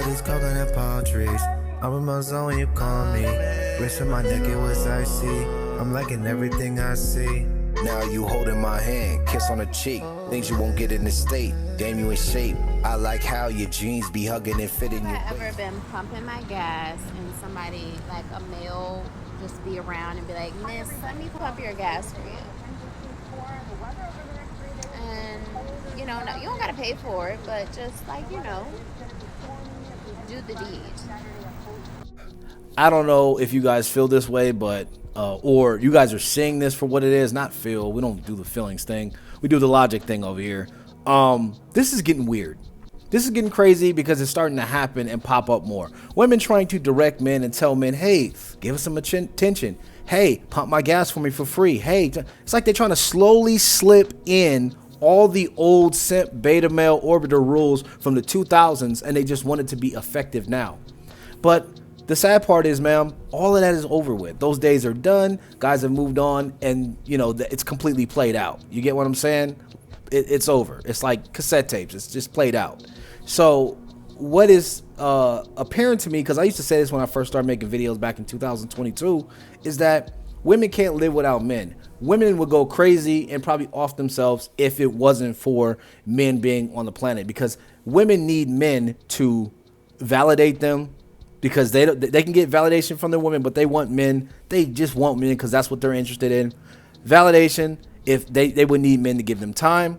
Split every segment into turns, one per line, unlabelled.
these coconut palm trees. I'm in my zone when you call me. Wrist in my neck, it was icy. I'm liking everything I see.
Now you holding my hand, kiss on the cheek. Things you won't get in this state. Damn, you in shape. I like how your jeans be hugging and fitting you.
Have I ever been pumping my gas and somebody, like a male, just be around and be like, "Miss, let me pump your gas for you." And, no, you don't gotta pay for it, but just like, do the deed.
I don't know if you guys feel this way, but or you guys are seeing this for what it is. Not feel. We don't do the feelings thing. We do the logic thing over here. This is getting weird. This is getting crazy because it's starting to happen and pop up more. Women trying to direct men and tell men, hey, give us some attention. Hey, pump my gas for me for free. Hey, it's like they're trying to slowly slip in all the old simp beta male orbiter rules from the 2000s, and they just want it to be effective now. But the sad part is, ma'am, all of that is over with. Those days are done. Guys have moved on, and it's completely played out. You get what I'm saying? It's over. It's like cassette tapes. It's just played out. So what is apparent to me, because I used to say this when I first started making videos back in 2022, is that women can't live without men. Women would go crazy and probably off themselves if it wasn't for men being on the planet, because women need men to validate them, because they can get validation from their women, but they want men. They just want men because that's what they're interested in. Validation, if they would need men to give them time.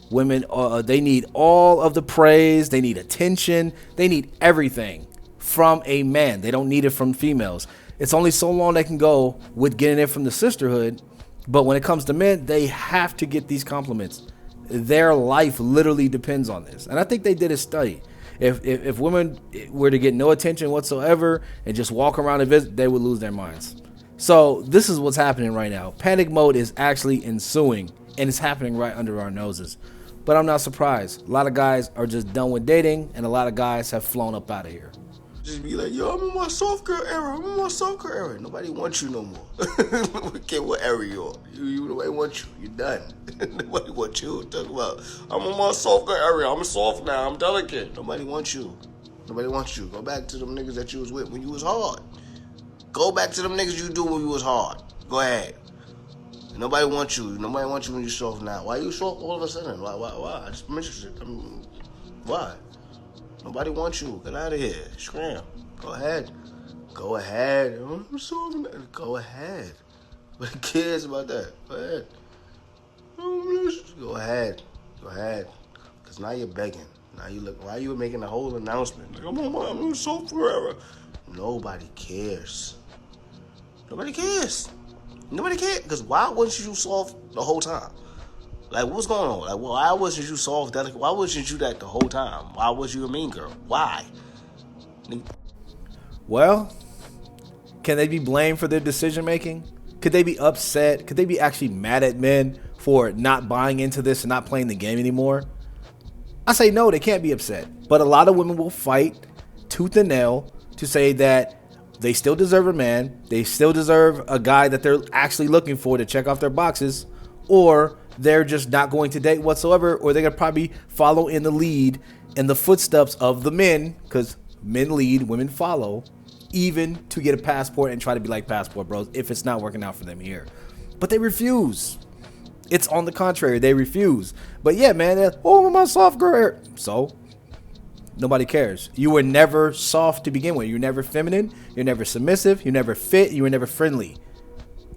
Women, they need all of the praise. They need attention. They need everything from a man. They don't need it from females. It's only so long they can go with getting it from the sisterhood. But when it comes to men, they have to get these compliments. Their life literally depends on this. And I think they did a study. If women were to get no attention whatsoever and just walk around and visit, they would lose their minds. So this is what's happening right now. Panic mode is actually ensuing, and it's happening right under our noses. But I'm not surprised. A lot of guys are just done with dating, and a lot of guys have flown up out of here.
Just be like, yo, I'm in my soft girl era. I'm in my soft girl era. Nobody wants you no more. I don't care what era you're on. Nobody wants you. You're done. Nobody wants you. Talk about, I'm in my soft girl era. I'm soft now. I'm delicate. Nobody wants you. Nobody wants you. Go back to them niggas that you was with when you was hard. Go back to them niggas you do when you was hard. Go ahead. Nobody wants you. Nobody wants you when you're soft now. Why you soft all of a sudden? Why? I just mentioned it. Why? Nobody wants you. Get out of here. Scram. Go ahead. Go ahead. I'm soft now. Go ahead. Nobody cares about that. Go ahead. Go ahead. Go ahead. Because now you're begging. Now you look. Why you making a whole announcement? Like, I'm soft forever. Nobody cares. Nobody cares. Nobody cares. Because why wasn't you soft the whole time? Like, what's going on? Like, why wasn't you soft, delicate? Why wasn't you that the whole time? Why was you a mean girl? Why?
Well, can they be blamed for their decision making? Could they be upset? Could they be actually mad at men for not buying into this and not playing the game anymore? I say no, they can't be upset. But a lot of women will fight tooth and nail to say that they still deserve a man. They still deserve a guy that they're actually looking for to check off their boxes, or they're just not going to date whatsoever, or they're going to probably follow in the lead in the footsteps of the men, because men lead, women follow, even to get a passport and try to be like Passport Bros if it's not working out for them here. But they refuse. It's on the contrary, they refuse. But yeah, man, oh, my soft girl. So nobody cares. You were never soft to begin with. You're never feminine. You're never submissive. You're never fit. You were never friendly.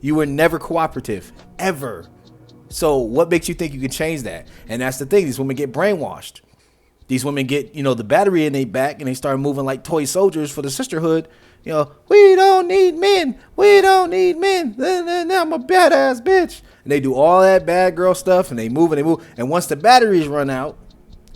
You were never cooperative, ever. So what makes you think you can change that? And that's the thing. These women get brainwashed. These women get, the battery in their back, and they start moving like toy soldiers for the sisterhood. We don't need men. We don't need men. I'm a badass bitch. And they do all that bad girl stuff, and they move and they move. And once the batteries run out,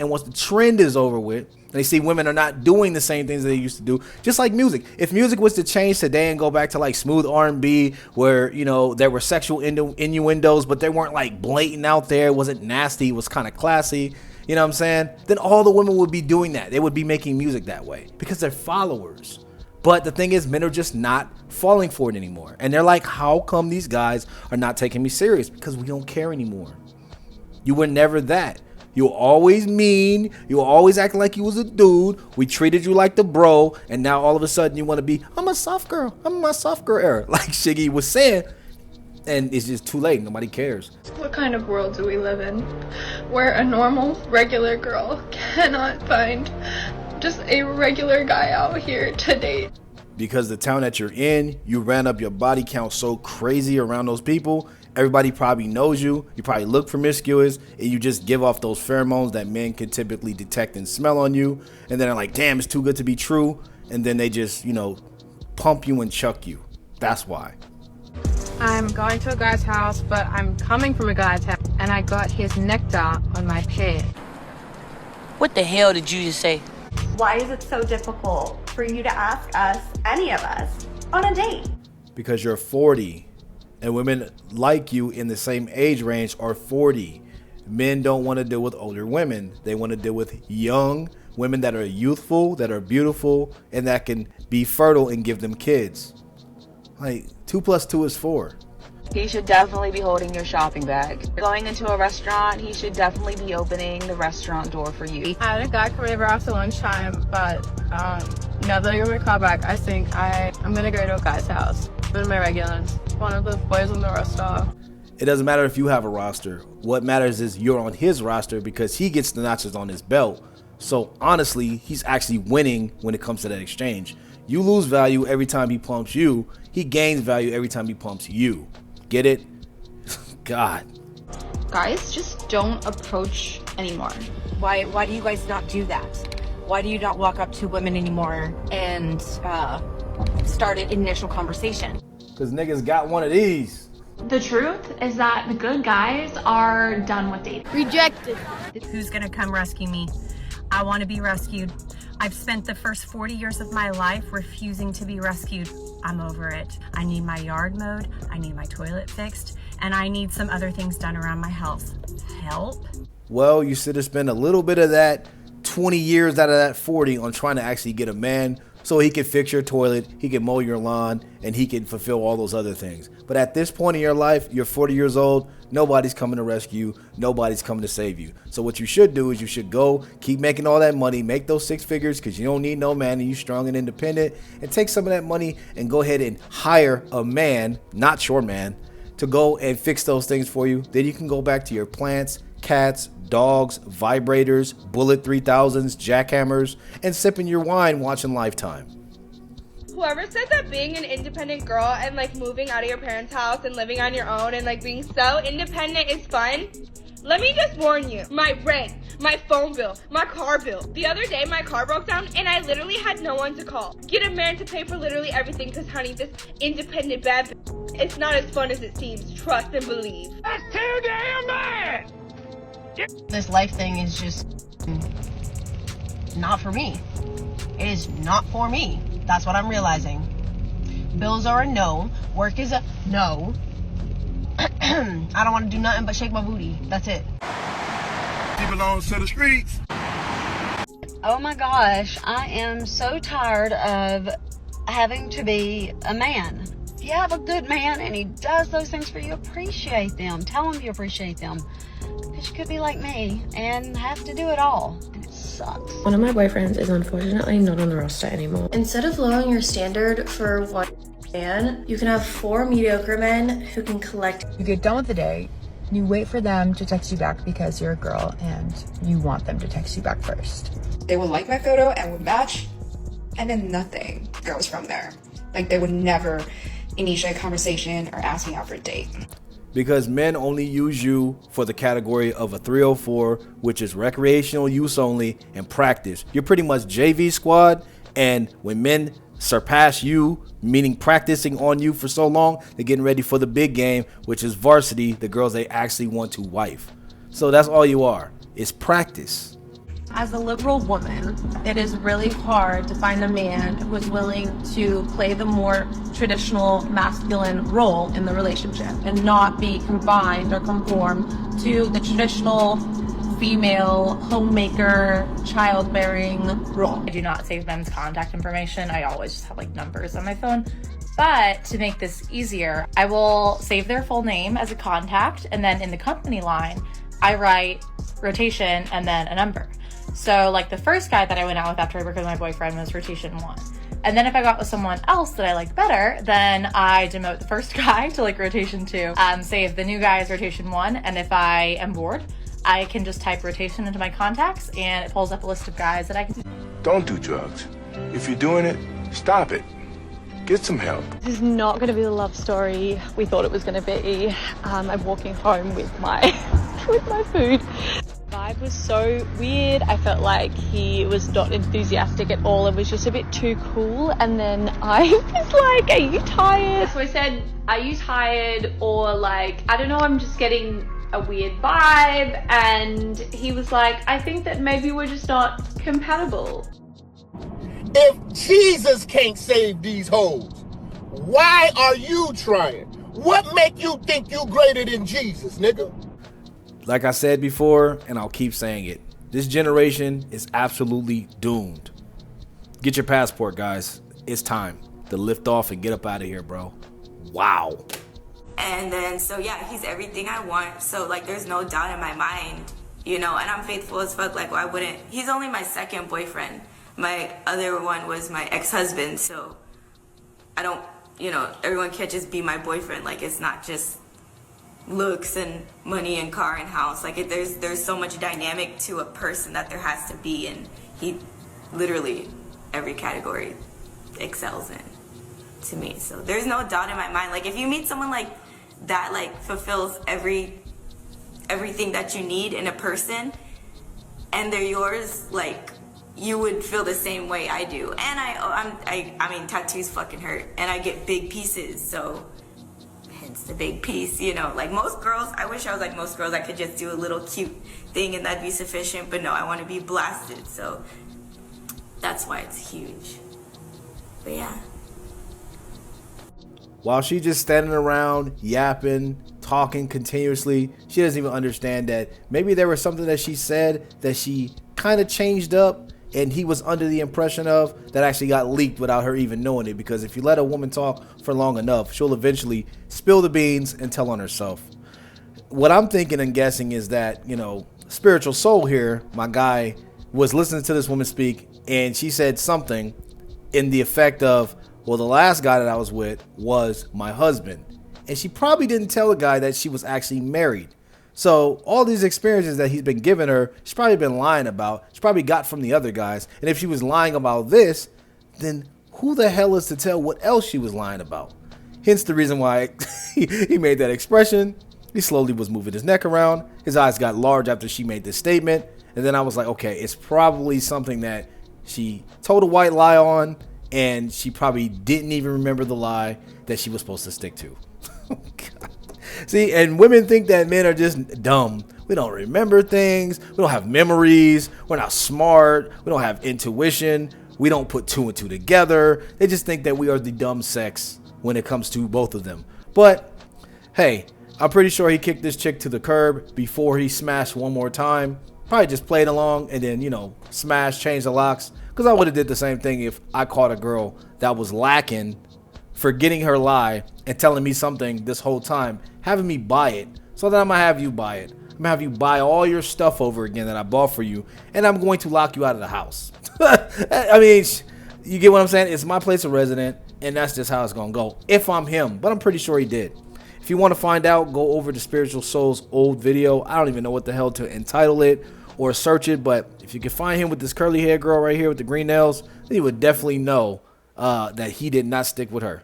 and once the trend is over with, and they see women are not doing the same things they used to do, just like music. If music was to change today and go back to like smooth R&B, where there were sexual innuendos, but they weren't like blatant out there, it wasn't nasty, it was kind of classy, you know what I'm saying? Then all the women would be doing that. They would be making music that way because they're followers. But the thing is, men are just not falling for it anymore. And they're like, how come these guys are not taking me serious? Because we don't care anymore. You were never that. You were always mean. You were always acting like you was a dude. We treated you like the bro. And now all of a sudden you want to be, I'm a soft girl. I'm in my soft girl era. Like Shiggy was saying. And it's just too late. Nobody cares.
What kind of world do we live in where a normal, regular girl cannot find just a regular guy out here to date?
Because the town that you're in, you ran up your body count so crazy around those people. Everybody probably knows you. You probably look promiscuous, and you just give off those pheromones that men can typically detect and smell on you. And then they're like, damn, it's too good to be true. And then they just, pump you and chuck you. That's why.
I'm going to a guy's house, but I'm coming from a guy's house, and I got his nectar on my pad.
What the hell did you just say?
Why is it so difficult for you to ask us, any of us, on a date?
Because you're 40, and women like you in the same age range are 40. Men don't want to deal with older women. They want to deal with young women that are youthful, that are beautiful, and that can be fertile and give them kids. Like, 2 + 2 is 4.
He should definitely be holding your shopping bag. Going into a restaurant, he should definitely be opening the restaurant door for you.
I had a guy come over after lunchtime, but now that I got my car back, I think I'm gonna go to a guy's house. One of my regulars, one of the boys on the roster.
It doesn't matter if you have a roster. What matters is you're on his roster because he gets the notches on his belt. So honestly, he's actually winning when it comes to that exchange. You lose value every time he pumps you. He gains value every time he pumps you. Get it? God.
Guys just don't approach anymore.
Why do you guys not do that? Why do you not walk up to women anymore and start an initial conversation?
Because niggas got one of these.
The truth is that the good guys are done with dating.
Rejected.
Who's gonna come rescue me? I want to be rescued. I've spent the first 40 years of my life refusing to be rescued. I'm over it. I need my yard mowed, I need my toilet fixed, and I need some other things done around my house. Help?
Well, you should have spent a little bit of that 20 years out of that 40 on trying to actually get a man so he can fix your toilet, he can mow your lawn, and he can fulfill all those other things. But at this point in your life, you're 40 years old, nobody's coming to rescue you, nobody's coming to save you. So what you should do is you should go, keep making all that money, make those 6 figures because you don't need no man and you're strong and independent, and take some of that money and go ahead and hire a man, not your man, to go and fix those things for you. Then you can go back to your plants, cats, dogs, vibrators, Bullet 3000s, jackhammers, and sipping your wine watching Lifetime.
Whoever said that being an independent girl and like moving out of your parents' house and living on your own and like being so independent is fun, let me just warn you, my rent, my phone bill, my car bill. The other day my car broke down and I literally had no one to call. Get a man to pay for literally everything because honey, this independent bad it's not as fun as it seems. Trust and believe.
That's too damn bad!
This life thing is just not for me. It is not for me. That's what I'm realizing. Bills are a no. Work is a no. I don't want to do nothing but shake my booty. That's it.
He belongs to the streets.
Oh my gosh, I am so tired of having to be a man. If you have a good man and he does those things for you, appreciate them. Tell him you appreciate them. Because you could be like me and have to do it all. And it sucks.
One of my boyfriends is unfortunately not on the roster anymore.
Instead of lowering your standard for one man, you can have 4 mediocre men who can collect.
You get done with the day, you wait for them to text you back because you're a girl and you want them to text you back first.
They would like my photo and would match, and then nothing goes from there. Like they would never initiate a conversation or ask me out for a date.
Because men only use you for the category of a 304, which is recreational use only and practice. You're pretty much JV squad, and when men surpass you, meaning practicing on you for so long, they're getting ready for the big game, which is varsity, the girls they actually want to wife. So that's all you are. It's practice.
As a liberal woman, it is really hard to find a man who is willing to play the more traditional masculine role in the relationship and not be confined or conform to the traditional female homemaker, childbearing role.
I do not save men's contact information. I always just have like numbers on my phone. But to make this easier, I will save their full name as a contact, and then in the company line, I write rotation, and then a number. So like the first guy that I went out with after I broke up with my boyfriend was rotation 1. And then if I got with someone else that I liked better, then I demote the first guy to like rotation 2. Say if the new guy is rotation 1, and if I am bored, I can just type rotation into my contacts and it pulls up a list of guys that I can.
Don't do drugs. If you're doing it, stop it. Get some help.
This is not going to be the love story we thought it was going to be. I'm walking home with my with my food. The vibe was so weird. I felt like he was not enthusiastic at all and was just a bit too cool. And then I was like, are you tired?
So I said, are you tired? Or like, I don't know, I'm just getting a weird vibe. And he was like, I think that maybe we're just not compatible.
If Jesus can't save these hoes, why are you trying? What make you think you greater than Jesus, nigga?
Like I said before, and I'll keep saying it, this generation is absolutely doomed. Get your passport, guys. It's time to lift off and get up out of here, bro. Wow.
And then, so yeah, he's everything I want. So like, there's no doubt in my mind, you know, and I'm faithful as fuck. Like, why wouldn't? He's only my second boyfriend. My other one was my ex-husband, so I don't, you know, everyone can't just be my boyfriend. Like, it's not just looks and money and car and house. Like, there's so much dynamic to a person that there has to be, and he literally every category excels in to me. So there's no doubt in my mind. Like, if you meet someone like that, like fulfills everything that you need in a person, and they're yours, like, you would feel the same way I do. And I mean, tattoos fucking hurt, and I get big pieces, so hence the big piece, you know. Like most girls, I wish I was like most girls. I could just do a little cute thing and that'd be sufficient, but no, I want to be blasted, so that's why it's huge. But yeah.
While she just standing around yapping, talking continuously, she doesn't even understand that maybe there was something that she said that she kind of changed up and he was under the impression of, that actually got leaked without her even knowing it. Because if you let a woman talk for long enough, she'll eventually spill the beans and tell on herself. What I'm thinking and guessing is that, you know, spiritual soul here, my guy, was listening to this woman speak, and she said something in the effect of, well, the last guy that I was with was my husband. And she probably didn't tell the guy that she was actually married. So all these experiences that he's been giving her, she's probably been lying about. She probably got from the other guys. And if she was lying about this, then who the hell is to tell what else she was lying about? Hence the reason why he made that expression. He slowly was moving his neck around. His eyes got large after she made this statement. And then I was like, okay, it's probably something that she told a white lie on, and she probably didn't even remember the lie that she was supposed to stick to. Oh, God. See, and women think that men are just dumb. We don't remember things. We don't have memories. We're not smart. We don't have intuition. We don't put two and two together. They just think that we are the dumb sex when it comes to both of them. But hey, I'm pretty sure he kicked this chick to the curb before he smashed one more time. Probably just played along and then, you know, smash, change the locks. Because I would have did the same thing if I caught a girl that was lacking, forgetting her lie and telling me something this whole time, having me buy it. So then I'm going to have you buy it. I'm going to have you buy all your stuff over again that I bought for you, and I'm going to lock you out of the house. I mean, you get what I'm saying? It's my place of residence, and that's just how it's going to go. If I'm him, but I'm pretty sure he did. If you want to find out, go over to Spiritual Soul's old video. I don't even know what the hell to entitle it or search it, but if you can find him with this curly hair girl right here with the green nails, then you would definitely know that he did not stick with her.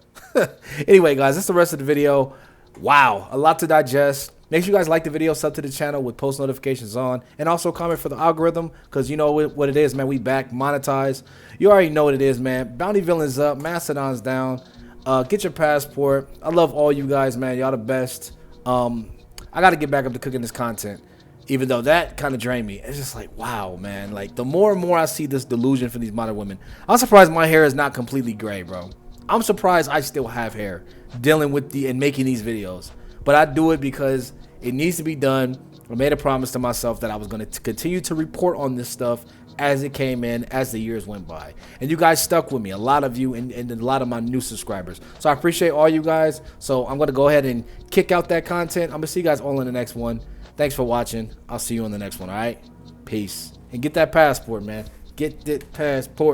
Anyway, guys, that's the rest of the video. Wow, a lot to digest. Make sure you guys like the video, sub to the channel with post notifications on, and also comment for the algorithm, because you know what it is, man. We back, monetize. You already know what it is, man. Bountyville is up, Mastodon's down. Get your passport. I love all you guys, man. Y'all the best. I got to get back up to cooking this content, even though that kind of drained me. It's just like, wow, man. Like, the more and more I see this delusion for these modern women, I'm surprised my hair is not completely gray, bro. I'm surprised I still have hair dealing with and making these videos. But I do it because it needs to be done. I made a promise to myself that I was going to continue to report on this stuff as it came in, as the years went by. And you guys stuck with me, a lot of you, and a lot of my new subscribers. So I appreciate all you guys. So I'm going to go ahead and kick out that content. I'm going to see you guys all in the next one. Thanks for watching. I'll see you on the next one, all right? Peace. And get that passport, man. Get that passport.